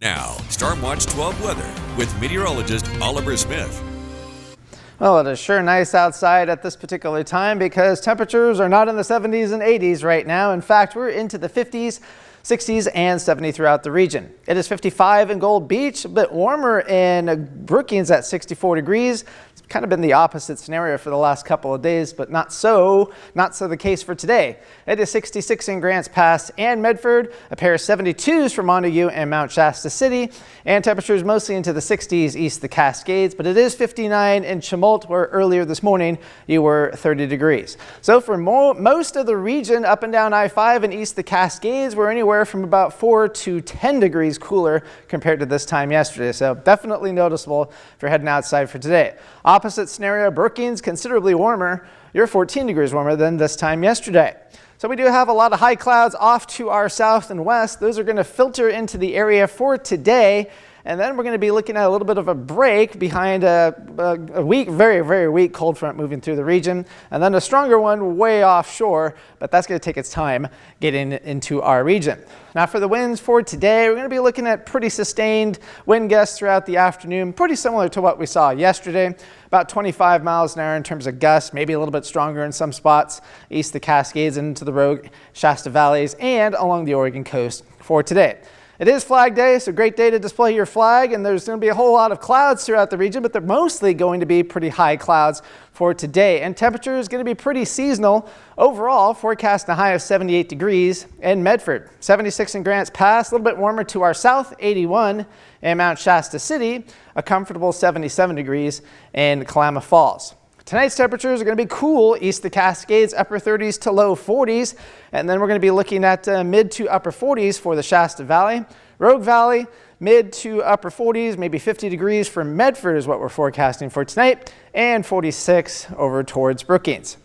Now, Storm Watch 12 weather with meteorologist Oliver Smith. Well, it is sure nice outside at this particular time because temperatures are not in the 70s and 80s right now. In fact, we're into the 50s, 60s and 70 throughout the region. It is 55 in Gold Beach, a bit warmer in Brookings at 64 degrees. It's kind of been the opposite scenario for the last couple of days, but not so the case for today. It is 66 in Grants Pass and Medford, a pair of 72s for Montague and Mount Shasta City, and temperatures mostly into the 60s east of the Cascades, but it is 59 in Chemult, where earlier this morning you were 30 degrees. So for most of the region up and down I-5 and east of the Cascades, we're anywhere from about 4 to 10 degrees cooler compared to this time yesterday. So definitely noticeable if you're heading outside for today. Opposite scenario, Brookings, considerably warmer. You're 14 degrees warmer than this time yesterday. So we do have a lot of high clouds off to our south and west. Those are going to filter into the area for today. And then we're going to be looking at a little bit of a break behind a weak, very, very weak cold front moving through the region. And then a stronger one way offshore, but that's going to take its time getting into our region. Now for the winds for today, we're going to be looking at pretty sustained wind gusts throughout the afternoon, pretty similar to what we saw yesterday. About 25 miles an hour in terms of gusts, maybe a little bit stronger in some spots east of the Cascades and into the Rogue, Shasta valleys and along the Oregon coast for today. It is Flag Day, so great day to display your flag, and there's going to be a whole lot of clouds throughout the region, but they're mostly going to be pretty high clouds for today. And temperature is going to be pretty seasonal. Overall, forecasting a high of 78 degrees in Medford, 76 in Grants Pass, a little bit warmer to our south, 81 in Mount Shasta City, a comfortable 77 degrees in Klamath Falls. Tonight's temperatures are going to be cool east of the Cascades, upper 30s to low 40s. And then we're going to be looking at mid to upper 40s for the Shasta Valley. Rogue Valley, mid to upper 40s, maybe 50 degrees for Medford is what we're forecasting for tonight, and 46 over towards Brookings.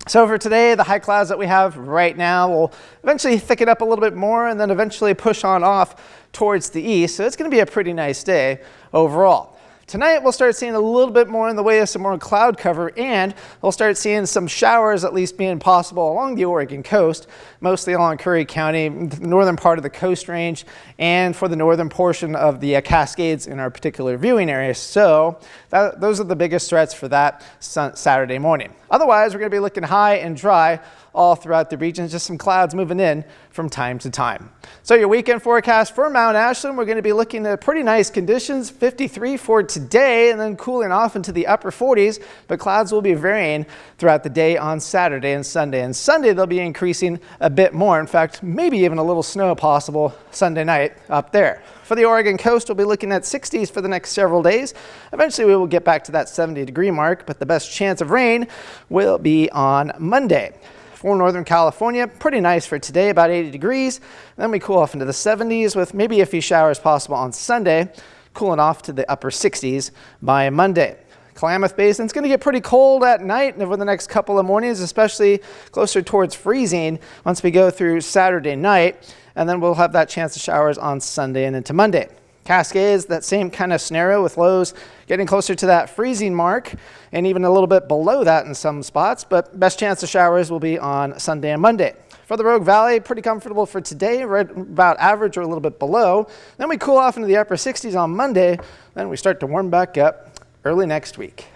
So for today, the high clouds that we have right now will eventually thicken up a little bit more and then eventually push on off towards the east. So it's going to be a pretty nice day overall. Tonight, we'll start seeing a little bit more in the way of some more cloud cover, and we'll start seeing some showers at least being possible along the Oregon coast, mostly along Curry County, the northern part of the Coast Range, and for the northern portion of the Cascades in our particular viewing area. So those are the biggest threats for that Saturday morning. Otherwise, we're going to be looking high and dry all throughout the region, just some clouds moving in from time to time. So your weekend forecast for Mount Ashland, we're going to be looking at pretty nice conditions, 53 for today and then cooling off into the upper 40s, but clouds will be varying throughout the day on Saturday and Sunday. And Sunday they'll be increasing a bit more. In fact, maybe even a little snow possible Sunday night up there. For the Oregon coast, we'll be looking at 60s for the next several days. Eventually we will get back to that 70-degree mark, but the best chance of rain will be on Monday. For Northern California, pretty nice for today, about 80 degrees. Then we cool off into the 70s with maybe a few showers possible on Sunday, cooling off to the upper 60s by Monday. Klamath Basin, it's going to get pretty cold at night over the next couple of mornings, especially closer towards freezing once we go through Saturday night. And then we'll have that chance of showers on Sunday and into Monday. Cascades, that same kind of scenario with lows getting closer to that freezing mark and even a little bit below that in some spots, but best chance of showers will be on Sunday and Monday. For the Rogue Valley, pretty comfortable for today, right about average or a little bit below. Then we cool off into the upper 60s on Monday, then we start to warm back up early next week.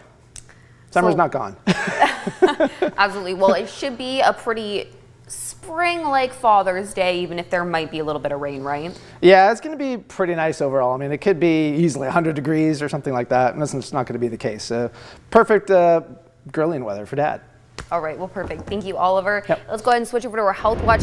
Summer's not gone. Absolutely. Well, it should be a pretty spring-like Father's Day, even if there might be a little bit of rain, right? Yeah, it's going to be pretty nice overall. I mean, it could be easily 100 degrees or something like that, and that's not going to be the case. Perfect grilling weather for Dad. All right, well, perfect. Thank you, Oliver. Yep. Let's go ahead and switch over to our Health Watch.